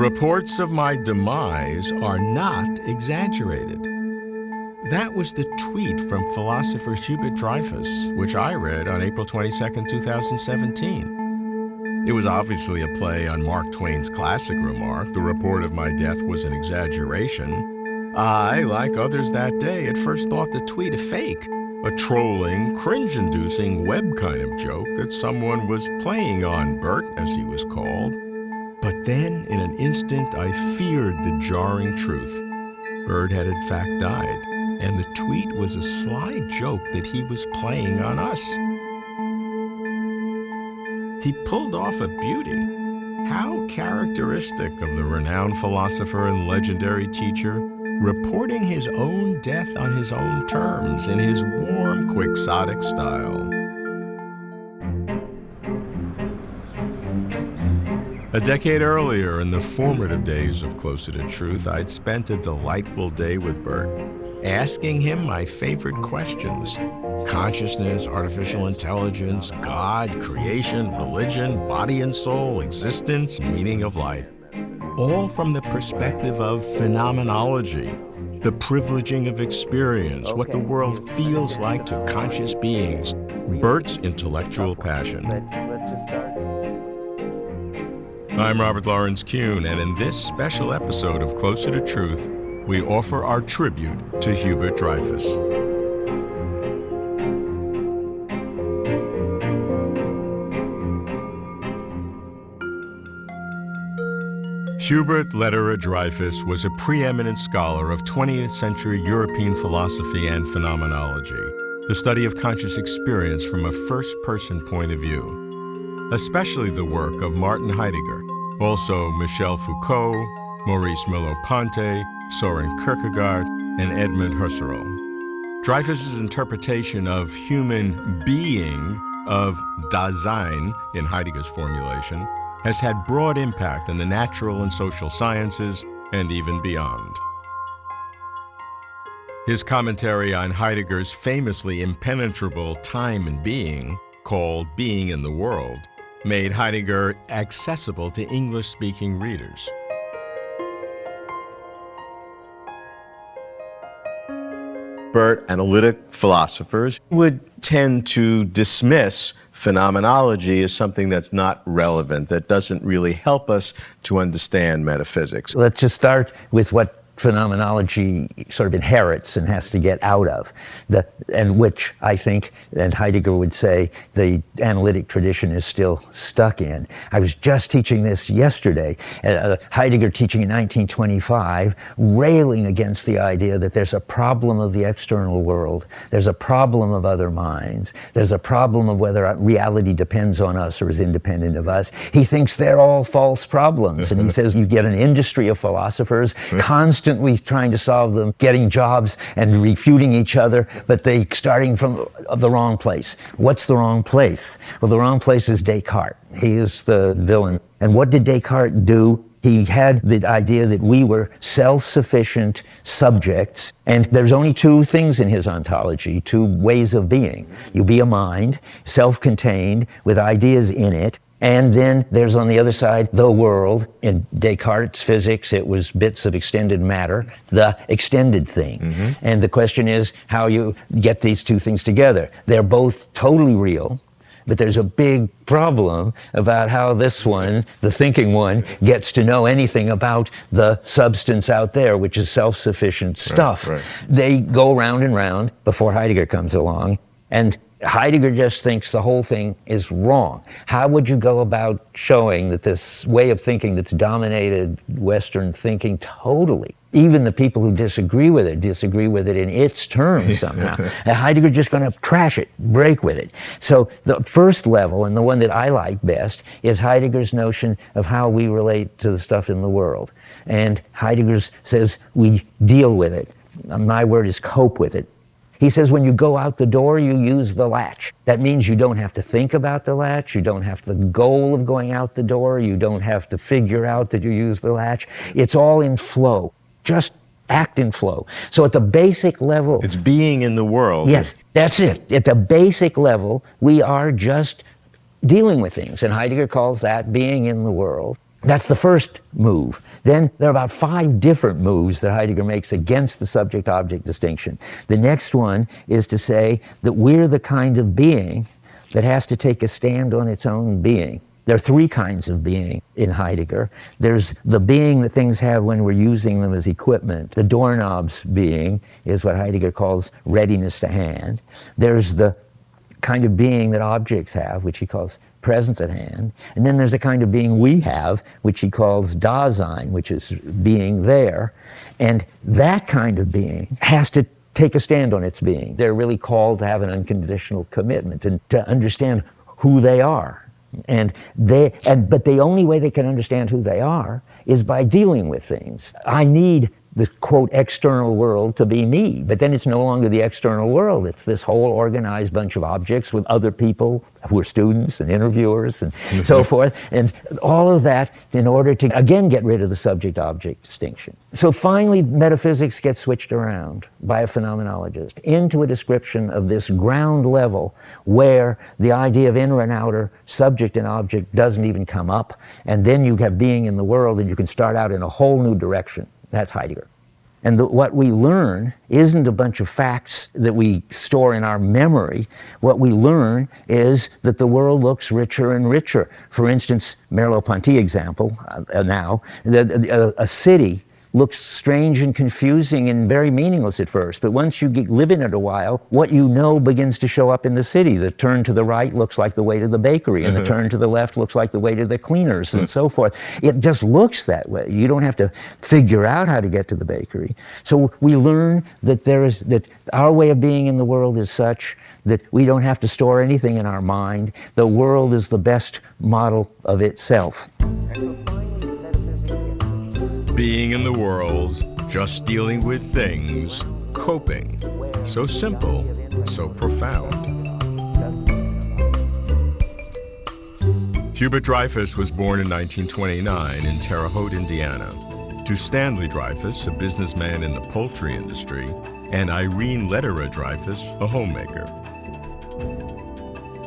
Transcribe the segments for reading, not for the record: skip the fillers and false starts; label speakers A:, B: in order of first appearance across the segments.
A: reports of my demise are not exaggerated. That was the tweet from philosopher Hubert Dreyfus, which I read on April 22, 2017. It was obviously a play on Mark Twain's classic remark, the report of my death was an exaggeration. I, like others that day, at first thought the tweet a fake, a trolling, cringe-inducing web kind of joke that someone was playing on Bert, as he was called. But then, in an instant, I feared the jarring truth. Bert had in fact died, and the tweet was a sly joke that he was playing on us. He pulled off a beauty. How characteristic of the renowned philosopher and legendary teacher, reporting his own death on his own terms in his warm, quixotic style. A decade earlier, in the formative days of Closer to Truth, I'd spent a delightful day with Bert, asking him my favorite questions: consciousness, artificial intelligence, God, creation, religion, body and soul, existence, meaning of life. All from the perspective of phenomenology, the privileging of experience, what the world feels like to conscious beings, Bert's intellectual passion.
B: Let's just start.
A: I'm Robert Lawrence Kuhn, and in this special episode of Closer to Truth, we offer our tribute to Hubert Dreyfus. Hubert Lederer Dreyfus was a preeminent scholar of 20th century European philosophy and phenomenology, the study of conscious experience from a first-person point of view, especially the work of Martin Heidegger, also Michel Foucault, Maurice Merleau-Ponty, Soren Kierkegaard, and Edmund Husserl. Dreyfus's interpretation of human being, of Dasein in Heidegger's formulation, has had broad impact on the natural and social sciences and even beyond. His commentary on Heidegger's famously impenetrable time and being, called Being in the World, made Heidegger accessible to English-speaking readers. Bert, analytic philosophers would tend to dismiss phenomenology as something that's not relevant, that doesn't really help us to understand metaphysics.
B: Let's just start with what phenomenology sort of inherits and has to get out of, and which I think, and Heidegger would say, the analytic tradition is still stuck in. I was just teaching this yesterday, Heidegger teaching in 1925, railing against the idea that there's a problem of the external world, there's a problem of other minds, there's a problem of whether reality depends on us or is independent of us. He thinks they're all false problems, and he says you get an industry of philosophers constantly trying to solve them, getting jobs and refuting each other, but they starting from the wrong place. What's the wrong place? Well, the wrong place is Descartes. He is the villain. And what did Descartes do? He had the idea that we were self-sufficient subjects, and there's only two things in his ontology, two ways of being. You be a mind, self-contained, with ideas in it, and then there's on the other side the world. In Descartes' physics, it was bits of extended matter, the extended thing. Mm-hmm. And the question is how you get these two things together. They're both totally real, but there's a big problem about how this one, the thinking one, gets to know anything about the substance out there, which is self-sufficient stuff. Right. They go round and round before Heidegger comes along, and Heidegger just thinks the whole thing is wrong. How would you go about showing that this way of thinking that's dominated Western thinking totally, even the people who disagree with it in its terms somehow? Heidegger just going to trash it, break with it. So the first level, and the one that I like best, is Heidegger's notion of how we relate to the stuff in the world. And Heidegger says we deal with it. My word is cope with it. He says when you go out the door, you use the latch. That means you don't have to think about the latch, you don't have the goal of going out the door, you don't have to figure out that you use the latch. It's all in flow. Just act in flow. So at the basic level...
A: It's being in the world.
B: Yes, that's it. At the basic level, we are just dealing with things. And Heidegger calls that being in the world. That's the first move. Then there are about 5 different moves that Heidegger makes against the subject-object distinction. The next one is to say that we're the kind of being that has to take a stand on its own being. There are 3 kinds of being in Heidegger. There's the being that things have when we're using them as equipment. The doorknob's being is what Heidegger calls readiness to hand. There's the kind of being that objects have, which he calls presence at hand. And then there's a kind of being we have, which he calls Dasein, which is being there. And that kind of being has to take a stand on its being. They're really called to have an unconditional commitment and to understand who they are. But the only way they can understand who they are is by dealing with things. I need the, quote, external world to be me, but then it's no longer the external world. It's this whole organized bunch of objects with other people who are students and interviewers and so forth, and all of that in order to, again, get rid of the subject-object distinction. So finally, metaphysics gets switched around by a phenomenologist into a description of this ground level where the idea of inner and outer, subject and object doesn't even come up, and then you have being in the world and you can start out in a whole new direction. That's Heidegger. And what we learn isn't a bunch of facts that we store in our memory. What we learn is that the world looks richer and richer. For instance, Merleau-Ponty example now, a city looks strange and confusing and very meaningless at first, but once you live in it a while, what you know begins to show up in the city. The turn to the right looks like the way to the bakery, and the turn to the left looks like the way to the cleaners, and so forth. It just looks that way. You don't have to figure out how to get to the bakery. So we learn that that our way of being in the world is such that we don't have to store anything in our mind. The world is the best model of itself.
A: Being in the world, just dealing with things, coping. So simple, so profound. Hubert Dreyfus was born in 1929 in Terre Haute, Indiana, to Stanley Dreyfus, a businessman in the poultry industry, and Irene Lederer Dreyfus, a homemaker.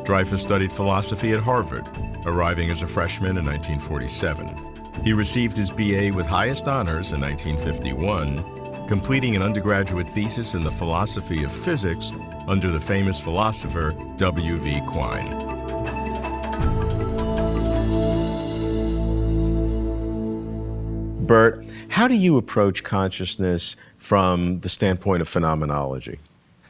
A: Dreyfus studied philosophy at Harvard, arriving as a freshman in 1947. He received his BA with highest honors in 1951, completing an undergraduate thesis in the philosophy of physics under the famous philosopher W.V. Quine.
C: Bert, how do you approach consciousness from the standpoint of phenomenology?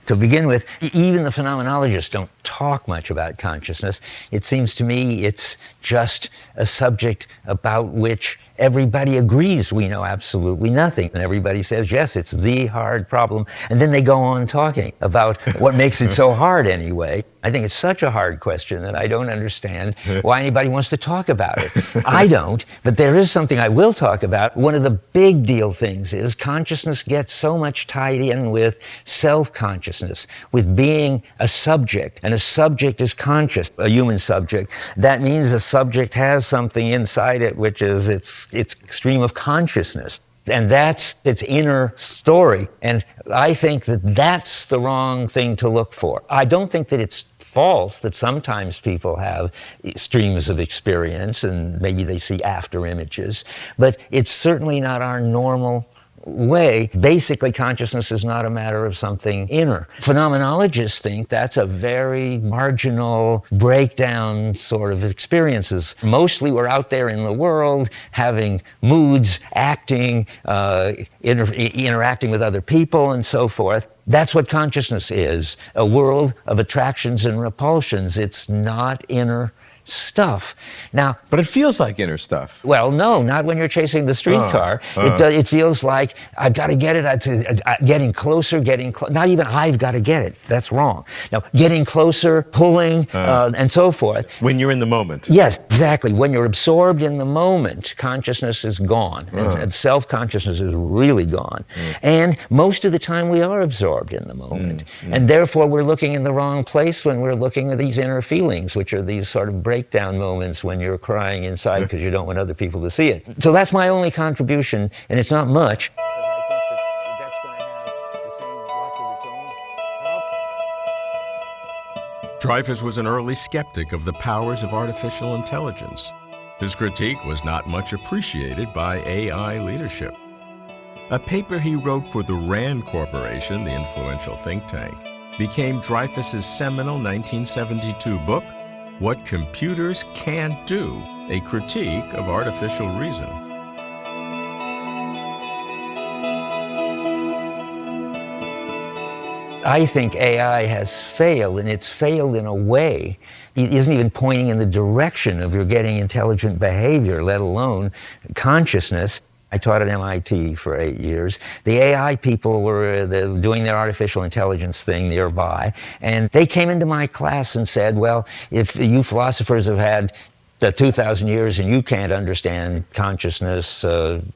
B: To begin with, even the phenomenologists don't talk much about consciousness. It seems to me it's just a subject about which everybody agrees we know absolutely nothing. And everybody says, yes, it's the hard problem. And then they go on talking about what makes it so hard anyway. I think it's such a hard question that I don't understand why anybody wants to talk about it. I don't, but there is something I will talk about. One of the big deal things is consciousness gets so much tied in with self-consciousness, with being a subject, and a subject is conscious, a human subject. That means a subject has something inside it which is its stream of consciousness. And that's its inner story. And I think that that's the wrong thing to look for. I don't think that it's false that sometimes people have streams of experience and maybe they see after images, but it's certainly not our normal way. Basically, consciousness is not a matter of something inner. Phenomenologists think that's a very marginal breakdown sort of experiences. Mostly we're out there in the world having moods, acting, interacting with other people and so forth. That's what consciousness is, a world of attractions and repulsions. It's not inner stuff. Now,
C: but it feels like inner stuff.
B: Well, no, not when you're chasing the streetcar. It feels like I've got to get it. Getting closer, not even I've got to get it. That's wrong. Now, getting closer, pulling, and so forth.
C: When you're in the moment.
B: Yes, exactly. When you're absorbed in the moment, consciousness is gone. And self-consciousness is really gone. And most of the time we are absorbed in the moment. And therefore we're looking in the wrong place when we're looking at these inner feelings, which are these sort of breakdown moments when you're crying inside because you don't want other people to see it. So that's my only contribution, and it's not much. Because I think that's going to have the same, lots of its own.
A: Dreyfus was an early skeptic of the powers of artificial intelligence. His critique was not much appreciated by AI leadership. A paper he wrote for the RAND Corporation, the influential think tank, became Dreyfus's seminal 1972 book, What Computers Can't Do, a critique of artificial reason.
B: I think AI has failed, and it's failed in a way. It isn't even pointing in the direction of you're getting intelligent behavior, let alone consciousness. I taught at MIT for 8 years. The AI people were doing their artificial intelligence thing nearby, and they came into my class and said, well, if you philosophers have had 2,000 years and you can't understand consciousness,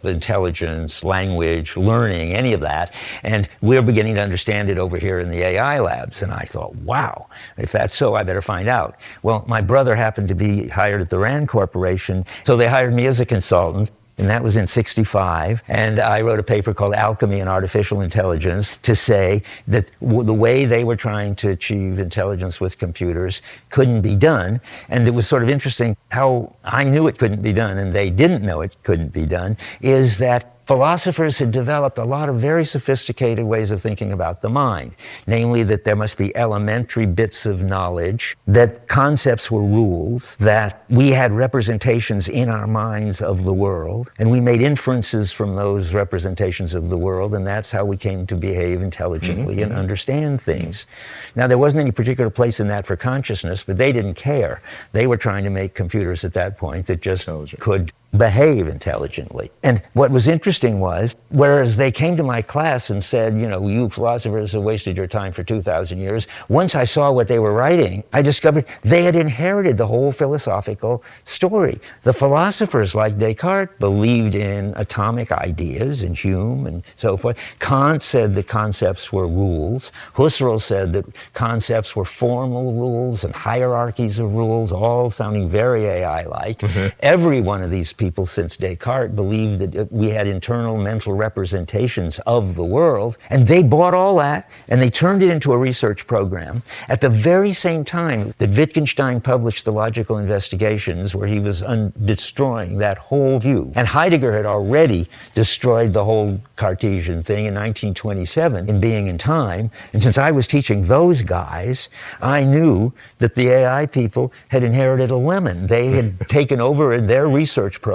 B: intelligence, language, learning, any of that, and we're beginning to understand it over here in the AI labs. And I thought, wow, if that's so, I better find out. Well, my brother happened to be hired at the RAND Corporation, so they hired me as a consultant. And that was in '65, and I wrote a paper called Alchemy and Artificial Intelligence to say that the way they were trying to achieve intelligence with computers couldn't be done. And it was sort of interesting how I knew it couldn't be done and they didn't know it couldn't be done, is that philosophers had developed a lot of very sophisticated ways of thinking about the mind, namely that there must be elementary bits of knowledge, that concepts were rules, that we had representations in our minds of the world, and we made inferences from those representations of the world, and that's how we came to behave intelligently and understand things. Now, there wasn't any particular place in that for consciousness, but they didn't care. They were trying to make computers at that point that just could behave intelligently. And what was interesting was, whereas they came to my class and said, you know, you philosophers have wasted your time for 2,000 years, once I saw what they were writing, I discovered they had inherited the whole philosophical story. The philosophers, like Descartes, believed in atomic ideas, and Hume and so forth. Kant said that concepts were rules. Husserl said that concepts were formal rules and hierarchies of rules, all sounding very AI-like. Every one of these people since Descartes believed that we had internal mental representations of the world, and they bought all that and they turned it into a research program. At the very same time that Wittgenstein published The Logical Investigations, where he was destroying that whole view, and Heidegger had already destroyed the whole Cartesian thing in 1927 in Being and Time, and since I was teaching those guys, I knew that the AI people had inherited a lemon. They had taken over in their research program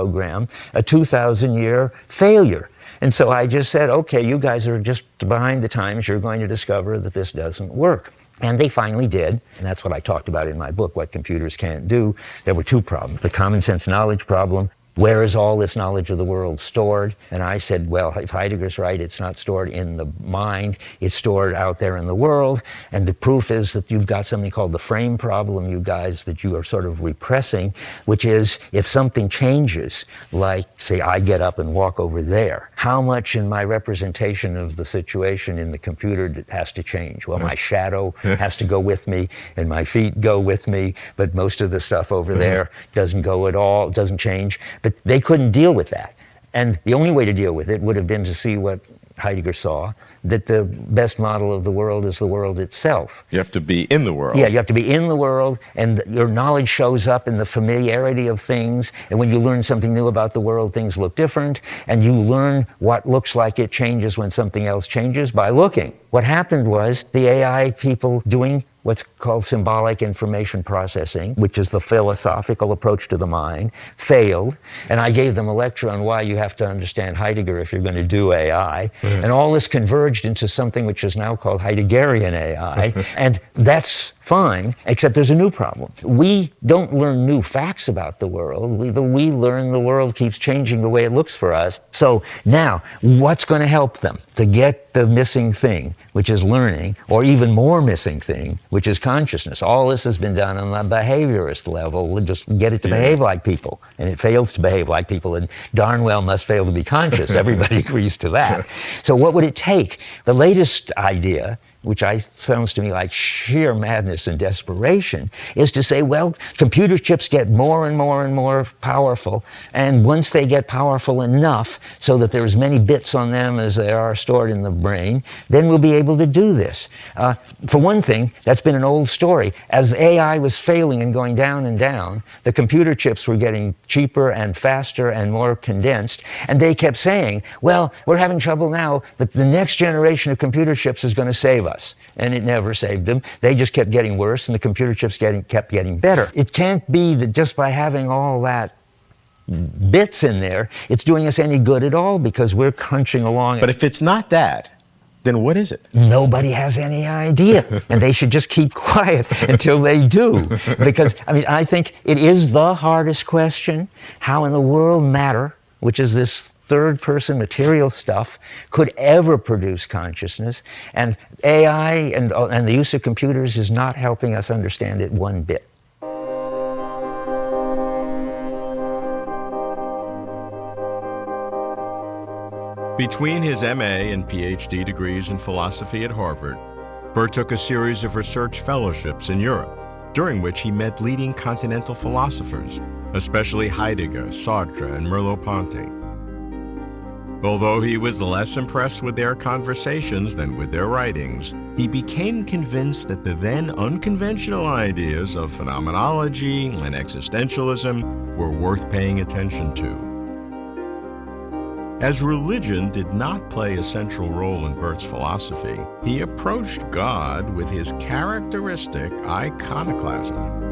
B: a 2,000-year failure. And so I just said, okay, you guys are just behind the times. You're going to discover that this doesn't work. And they finally did, and that's what I talked about in my book, What Computers Can't Do. There were two problems: the common sense knowledge problem. Where is all this knowledge of the world stored? And I said, well, if Heidegger's right, it's not stored in the mind, it's stored out there in the world. And the proof is that you've got something called the frame problem, you guys, that you are sort of repressing, which is if something changes, like, say, I get up and walk over there, how much in my representation of the situation in the computer has to change? Well, my shadow has to go with me, and my feet go with me, but most of the stuff over there doesn't go at all, doesn't change. But they couldn't deal with that. And the only way to deal with it would have been to see what Heidegger saw, that the best model of the world is the world itself.
C: You have to be in the world.
B: Yeah, you have to be in the world, and your knowledge shows up in the familiarity of things, and when you learn something new about the world, things look different, and you learn what looks like it changes when something else changes by looking. What happened was the AI people doing what's called symbolic information processing, which is the philosophical approach to the mind, failed. And I gave them a lecture on why you have to understand Heidegger if you're going to do AI. And all this converged into something which is now called Heideggerian AI. And that's fine, except there's a new problem. We don't learn new facts about the world. We learn the world keeps changing the way it looks for us. So now, what's going to help them to get the missing thing, which is learning, or even more missing thing, which is consciousness? All this has been done on the behaviorist level. We'll just get it to behave like people, and it fails to behave like people, and darn well must fail to be conscious. Everybody agrees to that. So what would it take? The latest idea, which sounds to me like sheer madness and desperation, is to say, well, computer chips get more and more and more powerful, and once they get powerful enough so that there are as many bits on them as there are stored in the brain, then we'll be able to do this. For one thing, that's been an old story. As AI was failing and going down and down, the computer chips were getting cheaper and faster and more condensed, and they kept saying, well, we're having trouble now, but the next generation of computer chips is going to save us. And it never saved them. They just kept getting worse, and the computer chips kept getting better. It can't be that just by having all that bits in there, it's doing us any good at all, because we're crunching along.
C: But if it's not that, then what is it?
B: Nobody has any idea, and they should just keep quiet until they do. Because, I mean, I think it is the hardest question, how in the world matter, which is this third-person material stuff, could ever produce consciousness, and AI and the use of computers is not helping us understand it one bit.
A: Between his MA and PhD degrees in philosophy at Harvard, Bert took a series of research fellowships in Europe, during which he met leading continental philosophers, especially Heidegger, Sartre, and Merleau-Ponty. Although he was less impressed with their conversations than with their writings, he became convinced that the then unconventional ideas of phenomenology and existentialism were worth paying attention to. As religion did not play a central role in Bert's philosophy, he approached God with his characteristic iconoclasm.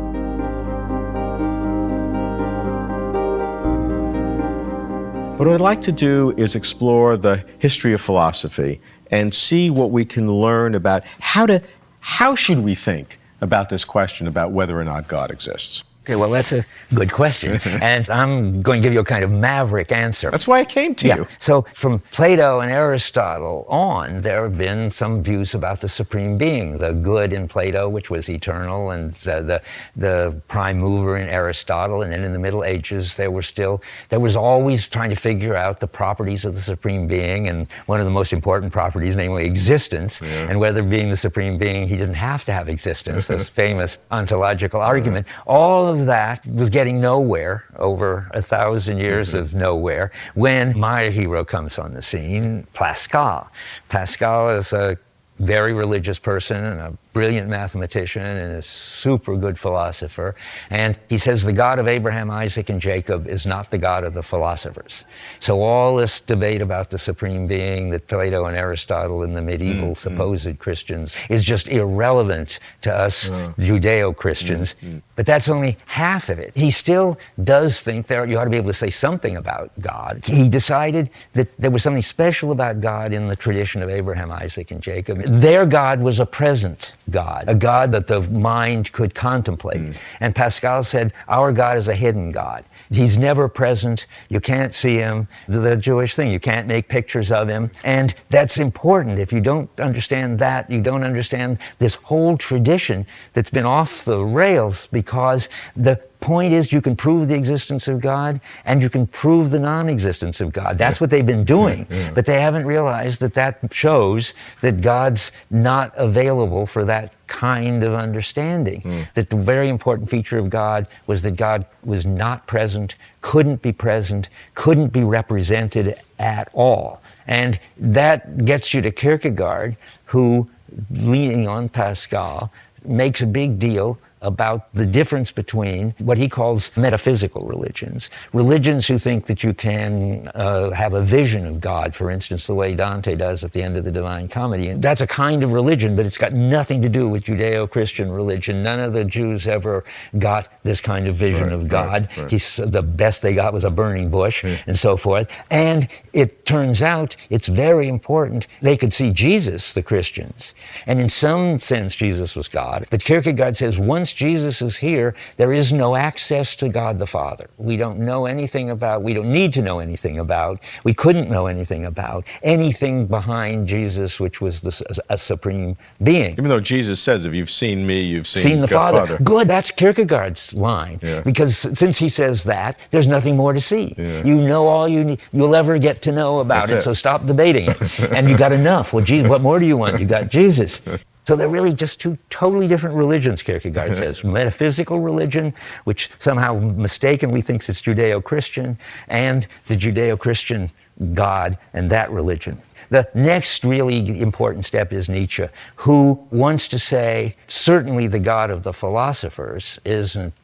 C: What I'd like to do is explore the history of philosophy and see what we can learn about how should we think about this question about whether or not God exists.
B: Okay, well, that's a good question, and I'm going to give you a kind of maverick answer.
C: That's why I came to you.
B: So from Plato and Aristotle on, there have been some views about the supreme being, the good in Plato, which was eternal, and the prime mover in Aristotle, and then in the Middle Ages, there was always trying to figure out the properties of the supreme being, and one of the most important properties, namely existence, and whether being the supreme being, he didn't have to have existence, this famous ontological argument. All of that was getting nowhere, over 1,000 years of nowhere, when my hero comes on the scene, Pascal. Pascal is a very religious person and a brilliant mathematician and a super good philosopher. And he says the God of Abraham, Isaac, and Jacob is not the God of the philosophers. So all this debate about the supreme being that Plato and Aristotle and the medieval supposed Christians is just irrelevant to us Judeo-Christians. But that's only half of it. He still does think you ought to be able to say something about God. He decided that there was something special about God in the tradition of Abraham, Isaac, and Jacob. Their God was a present God, a God that the mind could contemplate. And Pascal said, our God is a hidden God. He's never present. You can't see him. The Jewish thing, you can't make pictures of him. And that's important. If you don't understand that, you don't understand this whole tradition that's been off the rails, because the point is you can prove the existence of God and you can prove the non-existence of God. That's what they've been doing. But they haven't realized that shows that God's not available for that kind of understanding. That the very important feature of God was that God was not present, couldn't be represented at all. And that gets you to Kierkegaard, who, leaning on Pascal, makes a big deal about the difference between what he calls metaphysical religions. Religions who think that you can have a vision of God, for instance, the way Dante does at the end of the Divine Comedy. And that's a kind of religion, but it's got nothing to do with Judeo-Christian religion. None of the Jews ever got this kind of vision of God. The best they got was a burning bush and so forth. And it turns out it's very important. They could see Jesus, the Christians, and in some sense Jesus was God. But Kierkegaard says once Jesus is here, there is no access to God the Father. We don't know anything about, we don't need to know anything about, we couldn't know anything about anything behind Jesus, which was a supreme being.
C: Even though Jesus says, if you've seen me, you've seen
B: the
C: God
B: Father. Good, that's Kierkegaard's line.
C: Yeah.
B: Because since he says that, there's nothing more to see.
C: Yeah.
B: You know all you'll ever get to know about
C: That's
B: it, so stop debating it. And you got enough. Well, Jesus, what more do you want? You got Jesus. So they're really just two totally different religions, Kierkegaard says. Metaphysical religion, which somehow mistakenly thinks it's Judeo-Christian, and the Judeo-Christian God and that religion. The next really important step is Nietzsche, who wants to say, certainly the God of the philosophers isn't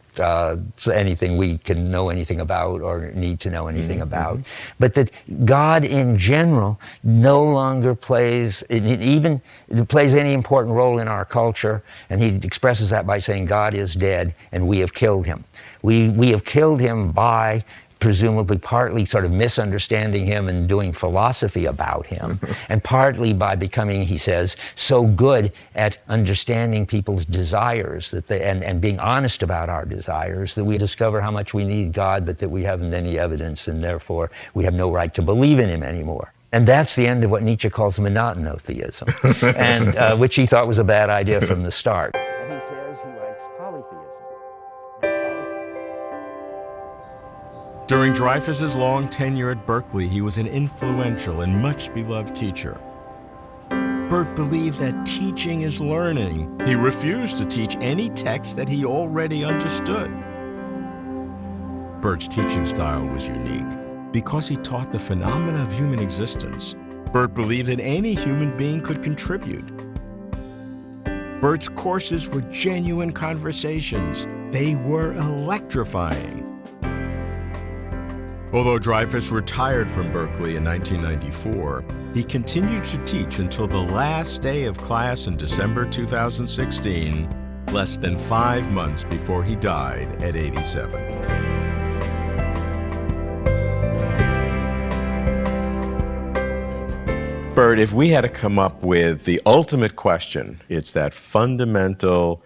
B: anything we can know anything about or need to know anything about, but that God in general no longer plays any important role in our culture, and he expresses that by saying God is dead and we have killed him. We have killed him by presumably partly sort of misunderstanding him and doing philosophy about him, and partly by becoming, he says, so good at understanding people's desires that and being honest about our desires that we discover how much we need God, but that we haven't any evidence, and therefore we have no right to believe in him anymore. And that's the end of what Nietzsche calls monotonotheism, and which he thought was a bad idea from the start. And he says he likes polytheism.
A: During Dreyfus's long tenure at Berkeley, he was an influential and much beloved teacher. Bert believed that teaching is learning. He refused to teach any text that he already understood. Bert's teaching style was unique because he taught the phenomena of human existence. Bert believed that any human being could contribute. Bert's courses were genuine conversations. They were electrifying. Although Dreyfus retired from Berkeley in 1994, he continued to teach until the last day of class in December 2016, less than 5 months before he died at 87.
C: Bert, if we had to come up with the ultimate question, it's that fundamental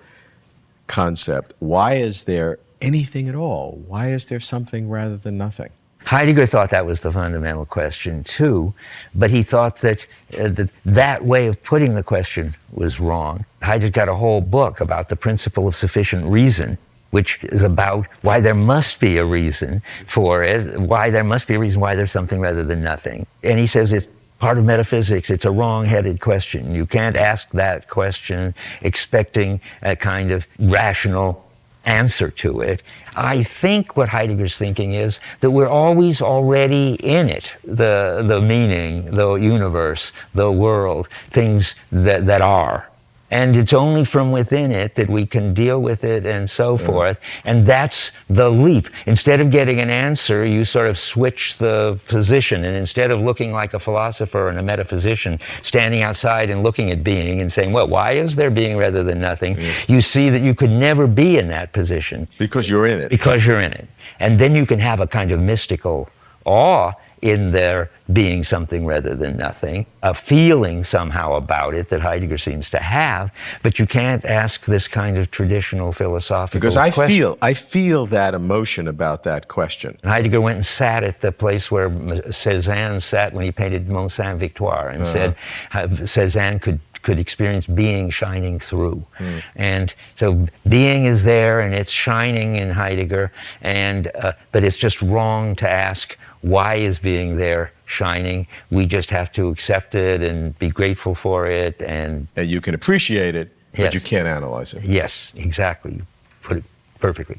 C: concept. Why is there anything at all? Why is there something rather than nothing?
B: Heidegger thought that was the fundamental question too, but he thought that that way of putting the question was wrong. Heidegger got a whole book about the principle of sufficient reason, which is about why there must be a reason for it, why there must be a reason why there's something rather than nothing. And he says it's part of metaphysics, it's a wrong-headed question. You can't ask that question expecting a kind of rational answer to it. I think what Heidegger's thinking is that we're always already in it, the meaning, the universe, the world, things that are. And it's only from within it that we can deal with it and so forth. And that's the leap. Instead of getting an answer, you sort of switch the position. And instead of looking like a philosopher and a metaphysician, standing outside and looking at being and saying, well, why is there being rather than nothing? You see that you could never be in that position.
C: Because you're in it.
B: Because you're in it. And then you can have a kind of mystical awe in there being something rather than nothing, a feeling somehow about it that Heidegger seems to have, but you can't ask this kind of traditional philosophical question.
C: Because I feel that emotion about that question.
B: And Heidegger went and sat at the place where Cézanne sat when he painted Mont Saint-Victoire and said Cézanne could experience being shining through. And so being is there and it's shining in Heidegger, and but it's just wrong to ask, why is being there shining? We just have to accept it and be grateful for it. And
C: you can appreciate it, but you can't analyze it.
B: Yes, exactly. You put it perfectly.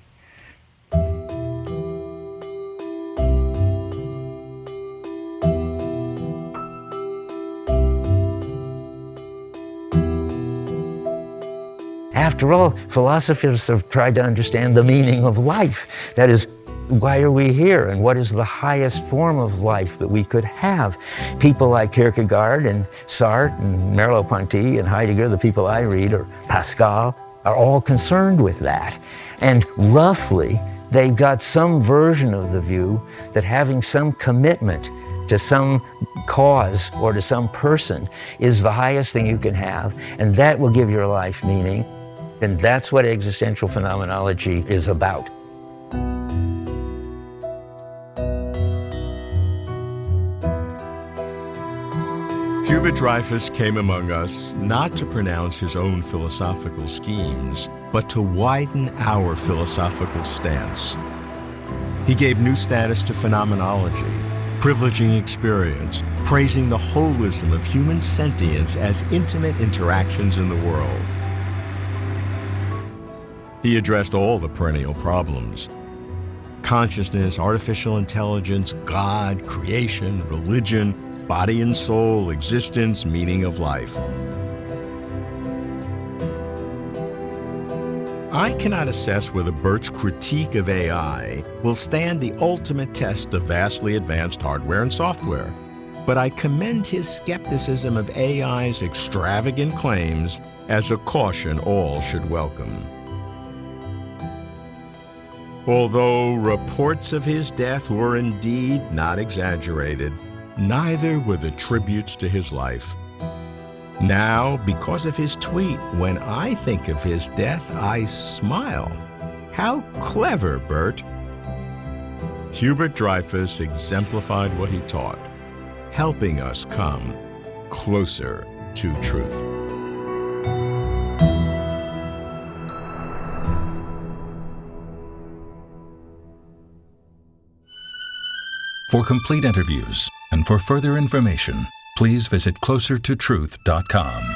B: After all, philosophers have tried to understand the meaning of life. That is, why are we here, and what is the highest form of life that we could have? People like Kierkegaard and Sartre and Merleau-Ponty and Heidegger, the people I read, or Pascal, are all concerned with that. And roughly, they've got some version of the view that having some commitment to some cause or to some person is the highest thing you can have, and that will give your life meaning. And that's what existential phenomenology is about.
A: Hubert Dreyfus came among us not to pronounce his own philosophical schemes, but to widen our philosophical stance. He gave new status to phenomenology, privileging experience, praising the holism of human sentience as intimate interactions in the world. He addressed all the perennial problems: consciousness, artificial intelligence, God, creation, religion, body and soul, existence, meaning of life. I cannot assess whether Bert's critique of AI will stand the ultimate test of vastly advanced hardware and software, but I commend his skepticism of AI's extravagant claims as a caution all should welcome. Although reports of his death were indeed not exaggerated, neither were the tributes to his life. Now, because of his tweet, when I think of his death, I smile. How clever, Bert! Hubert Dreyfus exemplified what he taught, helping us come closer to truth.
D: For complete interviews and for further information, please visit closertotruth.com.